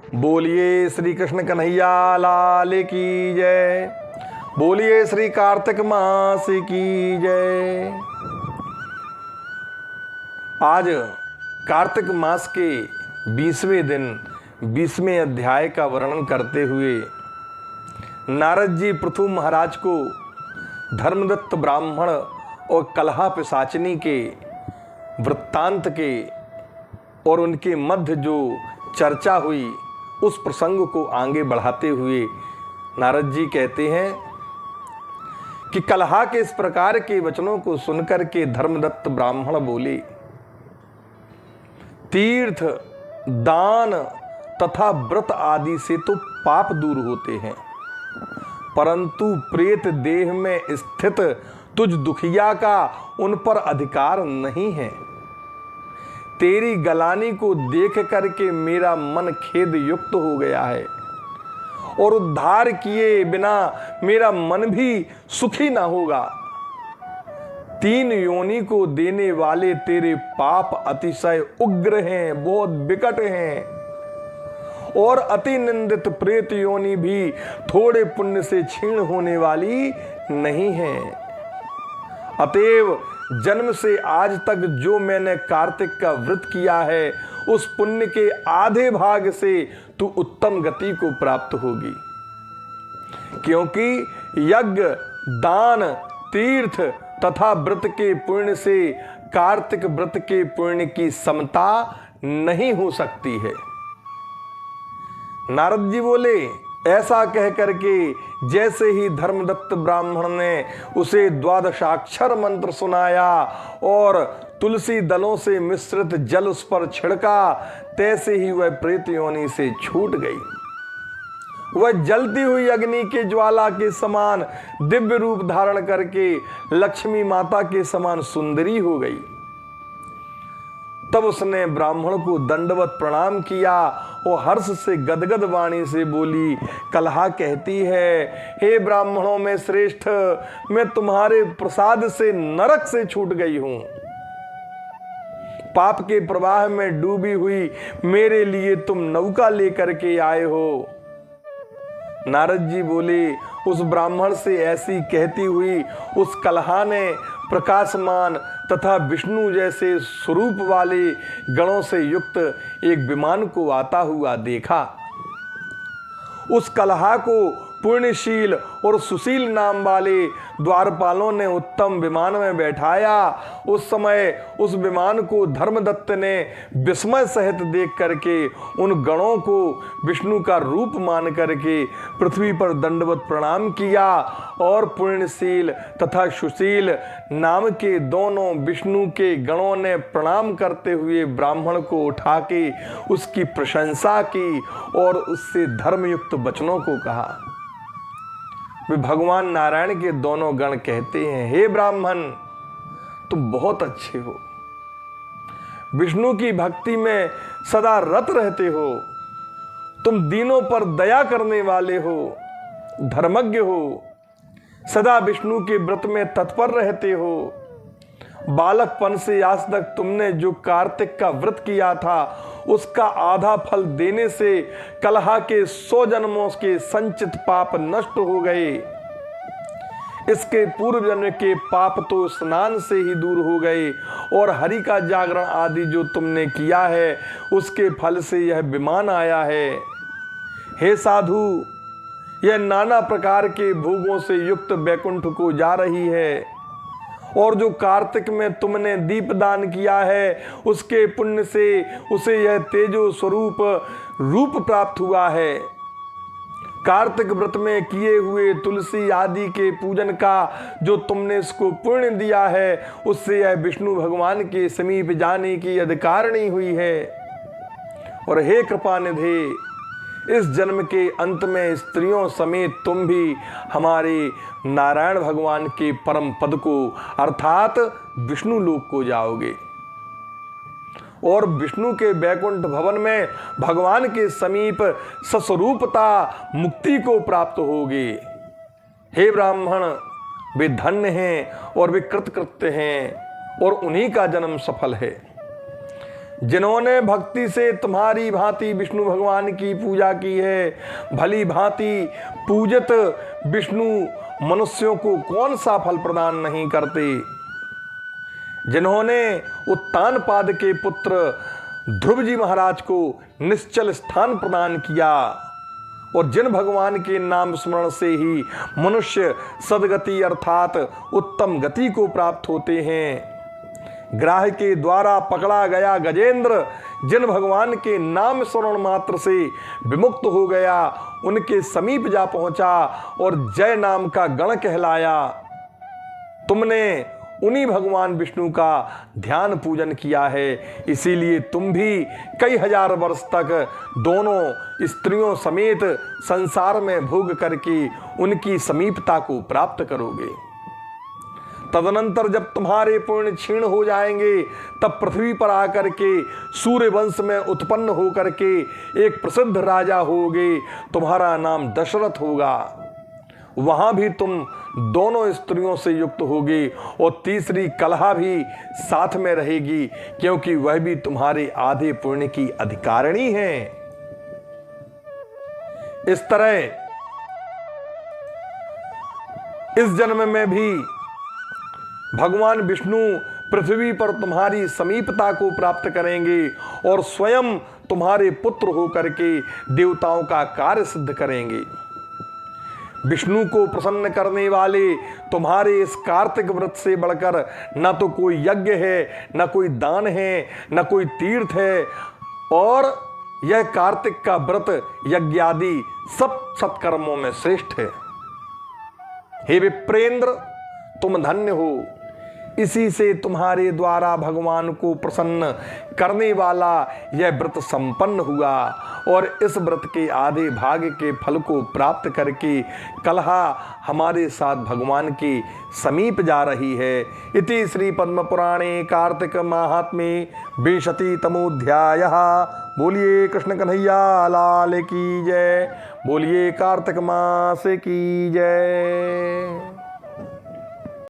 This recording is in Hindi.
बोलिए श्री कृष्ण कन्हैया लाल की जय। बोलिए श्री कार्तिक मास की जय। आज कार्तिक मास के 20वें दिन 20वें अध्याय का वर्णन करते हुए नारद जी पृथु महाराज को धर्मदत्त ब्राह्मण और कलहा पिशाचिनी के वृत्तांत के और उनके मध्य जो चर्चा हुई उस प्रसंग को आगे बढ़ाते हुए नारद जी कहते हैं कि कलहा के इस प्रकार के वचनों को सुनकर के धर्मदत्त ब्राह्मण बोले, तीर्थ दान तथा व्रत आदि से तो पाप दूर होते हैं, परंतु प्रेत देह में स्थित तुझ दुखिया का उन पर अधिकार नहीं है। तेरी गलानी को देख करके मेरा मन खेद युक्त हो गया है और उद्धार किए बिना मेरा मन भी सुखी ना होगा। 3 योनि को देने वाले तेरे पाप अतिशय उग्र हैं, बहुत विकट हैं, और अति निंदित प्रेत योनि भी थोड़े पुण्य से क्षीण होने वाली नहीं है। अतएव जन्म से आज तक जो मैंने कार्तिक का व्रत किया है उस पुण्य के आधे भाग से तू उत्तम गति को प्राप्त होगी, क्योंकि यज्ञ दान तीर्थ तथा व्रत के पुण्य से कार्तिक व्रत के पुण्य की समता नहीं हो सकती है। नारद जी बोले, ऐसा कह करके जैसे ही धर्मदत्त ब्राह्मण ने उसे 12 मंत्र सुनाया और तुलसी दलों से मिश्रित जल उस पर छिड़का, तैसे ही वह प्रेत योनि से छूट गई। वह जलती हुई अग्नि के ज्वाला के समान दिव्य रूप धारण करके लक्ष्मी माता के समान सुंदरी हो गई। तब उसने ब्राह्मण को दंडवत प्रणाम किया और हर्ष से गदगद वाणी से बोली, कलहा कहती है, हे ब्राह्मणों में श्रेष्ठ, मैं तुम्हारे प्रसाद से नरक से छूट गई हूं। पाप के प्रवाह में डूबी हुई मेरे लिए तुम नौका लेकर के आए हो। नारद जी बोले, उस ब्राह्मण से ऐसी कहती हुई उस कलहा ने प्रकाशमान तथा विष्णु जैसे स्वरूप वाले गणों से युक्त एक विमान को आता हुआ देखा। उस कलहा को पुण्यशील और सुशील नाम वाले द्वारपालों ने उत्तम विमान में बैठाया। उस समय उस विमान को धर्मदत्त ने विस्मय सहित देख करके उन गणों को विष्णु का रूप मान करके पृथ्वी पर दंडवत प्रणाम किया और पुण्यशील तथा सुशील नाम के दोनों विष्णु के गणों ने प्रणाम करते हुए ब्राह्मण को उठा के उसकी प्रशंसा की और उससे धर्मयुक्त वचनों को कहा। वे भगवान नारायण के दोनों गण कहते हैं, हे ब्राह्मण, तुम बहुत अच्छे हो, विष्णु की भक्ति में सदा रत रहते हो, तुम दीनों पर दया करने वाले हो, धर्मज्ञ हो, सदा विष्णु के व्रत में तत्पर रहते हो। बालकपन से आज तक तुमने जो कार्तिक का व्रत किया था उसका आधा फल देने से कलहा के 100 जन्मों के संचित पाप नष्ट हो गए। इसके पूर्व जन्म के पाप तो स्नान से ही दूर हो गए और हरि का जागरण आदि जो तुमने किया है उसके फल से यह विमान आया है। हे साधु, यह नाना प्रकार के भोगों से युक्त वैकुंठ को जा रही है और जो कार्तिक में तुमने दीपदान किया है उसके पुण्य से उसे यह तेजो स्वरूप रूप प्राप्त हुआ है। कार्तिक व्रत में किए हुए तुलसी आदि के पूजन का जो तुमने इसको पुण्य दिया है उससे यह विष्णु भगवान के समीप जाने की अधिकारिणी हुई है। और हे कृपानिधे, इस जन्म के अंत में स्त्रियों समेत तुम भी हमारे नारायण भगवान के परम पद को अर्थात विष्णु लोक को जाओगे और विष्णु के वैकुंठ भवन में भगवान के समीप सस्वरूपता मुक्ति को प्राप्त होगे। हे ब्राह्मण, वे धन्य हैं और वे कृतकृत्य हैं और उन्हीं का जन्म सफल है। जिन्होंने भक्ति से तुम्हारी भांति विष्णु भगवान की पूजा की है, भली भांति पूजित विष्णु मनुष्यों को कौन सा फल प्रदान नहीं करते। जिन्होंने उत्तानपाद के पुत्र ध्रुव जी महाराज को निश्चल स्थान प्रदान किया और जिन भगवान के नाम स्मरण से ही मनुष्य सदगति अर्थात उत्तम गति को प्राप्त होते हैं। ग्राह के द्वारा पकड़ा गया गजेंद्र जिन भगवान के नाम स्मरण मात्र से विमुक्त हो गया, उनके समीप जा पहुंचा और जय नाम का गण कहलाया। तुमने उन्हीं भगवान विष्णु का ध्यान पूजन किया है, इसीलिए तुम भी कई हजार वर्ष तक दोनों स्त्रियों समेत संसार में भोग करके उनकी समीपता को प्राप्त करोगे। तदनंतर जब तुम्हारे पुण्य क्षीण हो जाएंगे, तब पृथ्वी पर आकर के सूर्य वंश में उत्पन्न होकर के एक प्रसिद्ध राजा होगे, तुम्हारा नाम दशरथ होगा। वहां भी तुम दोनों स्त्रियों से युक्त होगे और तीसरी कलहा भी साथ में रहेगी, क्योंकि वह भी तुम्हारे आधे पुण्य की अधिकारिणी है। इस तरह इस जन्म में भी भगवान विष्णु पृथ्वी पर तुम्हारी समीपता को प्राप्त करेंगे और स्वयं तुम्हारे पुत्र होकर के देवताओं का कार्य सिद्ध करेंगे। विष्णु को प्रसन्न करने वाले तुम्हारे इस कार्तिक व्रत से बढ़कर न तो कोई यज्ञ है, न कोई दान है, न कोई तीर्थ है, और यह कार्तिक का व्रत यज्ञ आदि सब सत्कर्मों में श्रेष्ठ है। हे विप्रेंद्र, तुम धन्य हो, इसी से तुम्हारे द्वारा भगवान को प्रसन्न करने वाला यह व्रत संपन्न हुआ और इस व्रत के आधे भाग के फल को प्राप्त करके कलहा हमारे साथ भगवान के समीप जा रही है। इति श्री पद्म पुराणे कार्तिक माहात्म्ये 20तमोऽध्यायः। बोलिए कृष्ण कन्हैया लाल की जय, बोलिए कार्तिक मास की जय।